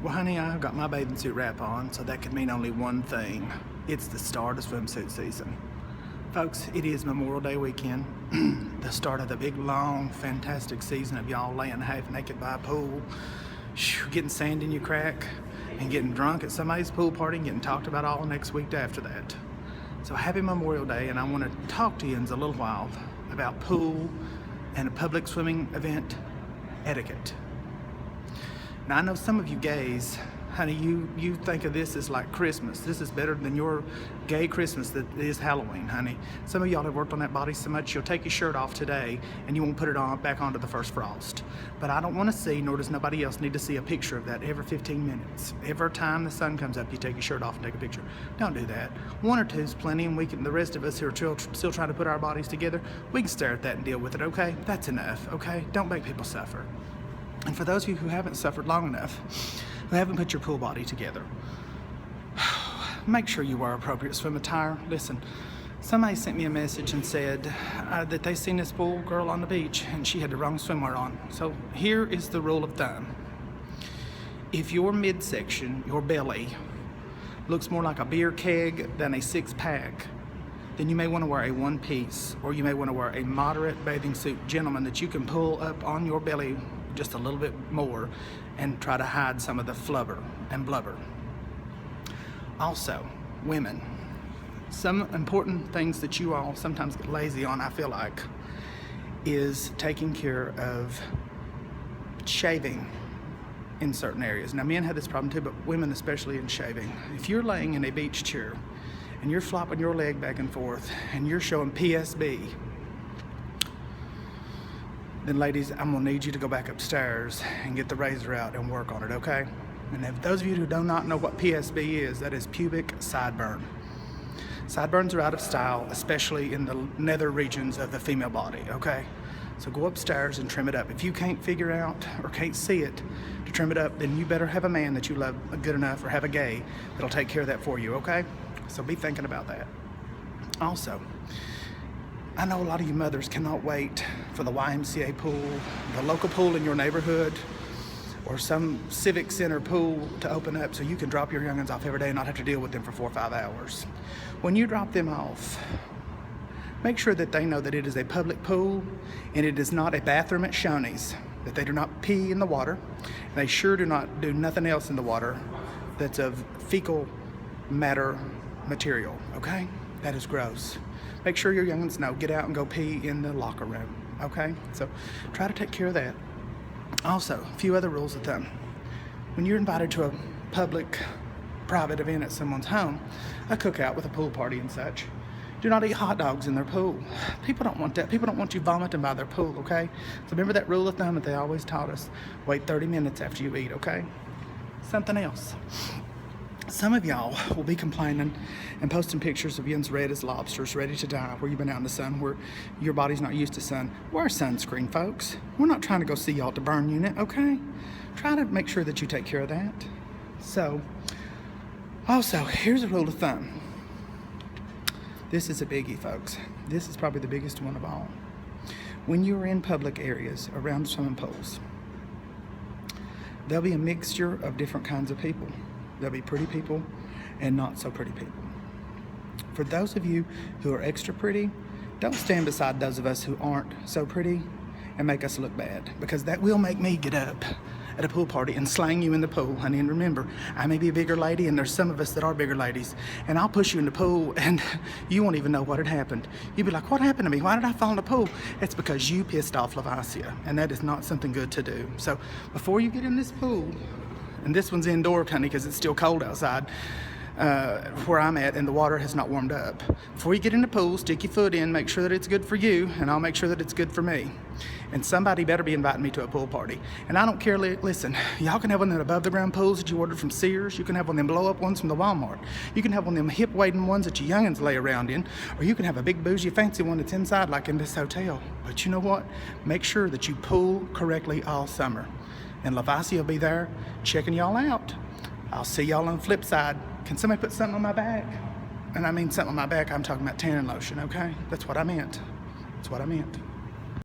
Well, honey, I've got my bathing suit wrap on, so that could mean only one thing. It's the start of swimsuit season. Folks, it is Memorial Day weekend, the start of the big, long, fantastic season of y'all laying half naked by a pool, getting sand in your crack, and getting drunk at somebody's pool party and getting talked about all next week after that. So happy Memorial Day, and I want to talk to you in a little while about pool and a public swimming event etiquette. Now, I know some of you gays, honey, you think of this as like Christmas. This is better than your gay Christmas that is Halloween, honey. Some of y'all have worked on that body so much you'll take your shirt off today and you won't put it on back onto the first frost. But I don't want to see, nor does nobody else need to see, a picture of that every 15 minutes. Every time the sun comes up, you take your shirt off and take a picture. Don't do that. One or two is plenty, and the rest of us who are still trying to put our bodies together, we can stare at that and deal with it, okay? That's enough, okay? Don't make people suffer. And for those of you who haven't suffered long enough, who haven't put your pool body together, make sure you wear appropriate swim attire. Listen, somebody sent me a message and said that they seen this pool girl on the beach and she had the wrong swimwear on. So here is the rule of thumb. If your midsection, your belly, looks more like a beer keg than a six-pack, then you may want to wear a one-piece, or you may want to wear a moderate bathing suit, gentlemen, that you can pull up on your belly just a little bit more and try to hide some of the flubber and blubber. Also, women, some important things that you all sometimes get lazy on, I feel like, is taking care of shaving in certain areas. Now, men have this problem too, but women especially in shaving. If you're laying in a beach chair and you're flopping your leg back and forth and you're showing PSB, then ladies, I'm gonna need you to go back upstairs and get the razor out and work on it, okay? And if those of you who do not know what PSB is, that is pubic sideburn. Sideburns are out of style, especially in the nether regions of the female body, okay? So go upstairs and trim it up. If you can't figure out or can't see it to trim it up, then you better have a man that you love good enough, or have a gay that'll take care of that for you, okay? So be thinking about that. Also, I know a lot of you mothers cannot wait for the YMCA pool, the local pool in your neighborhood, or some civic center pool to open up so you can drop your youngins off every day and not have to deal with them for 4 or 5 hours. When you drop them off, make sure that they know that it is a public pool and it is not a bathroom at Shoney's, that they do not pee in the water, and they sure do not do nothing else in the water that's of fecal matter material, okay? That is gross. Make sure your youngins know, get out and go pee in the locker room, okay? So try to take care of that. Also, a few other rules of thumb. When you're invited to a public, private event at someone's home, a cookout with a pool party and such, do not eat hot dogs in their pool. People don't want that. People don't want you vomiting by their pool, okay? So remember that rule of thumb that they always taught us. Wait 30 minutes after you eat, okay? Something else. Some of y'all will be complaining and posting pictures of you red as lobsters, ready to die, where you've been out in the sun, where your body's not used to sun. Wear sunscreen, folks. We're not trying to go see y'all at the burn unit, okay? Try to make sure that you take care of that. So, also, here's a rule of thumb. This is a biggie, folks. This is probably the biggest one of all. When you're in public areas around swimming pools, there'll be a mixture of different kinds of people. There'll be pretty people and not so pretty people. For those of you who are extra pretty, don't stand beside those of us who aren't so pretty and make us look bad, because that will make me get up at a pool party and slang you in the pool, honey. And remember, I may be a bigger lady, and there's some of us that are bigger ladies, and I'll push you in the pool and you won't even know what had happened. You'll be like, what happened to me? Why did I fall in the pool? It's because you pissed off Lae'Visia, and that is not something good to do. So before you get in this pool, and this one's indoor, honey, because it's still cold outside where I'm at, and the water has not warmed up. Before you get in the pool, stick your foot in, make sure that it's good for you, and I'll make sure that it's good for me. And somebody better be inviting me to a pool party. And I don't care, listen, y'all can have one of them above the ground pools that you ordered from Sears. You can have one of them blow up ones from the Walmart. You can have one of them hip wading ones that your youngins lay around in, or you can have a big bougie fancy one that's inside like in this hotel. But you know what? Make sure that you pool correctly all summer. And Lae'Visia will be there checking y'all out. I'll see y'all on the flip side. Can somebody put something on my back? And I mean something on my back, I'm talking about tanning lotion, okay? That's what I meant. That's what I meant.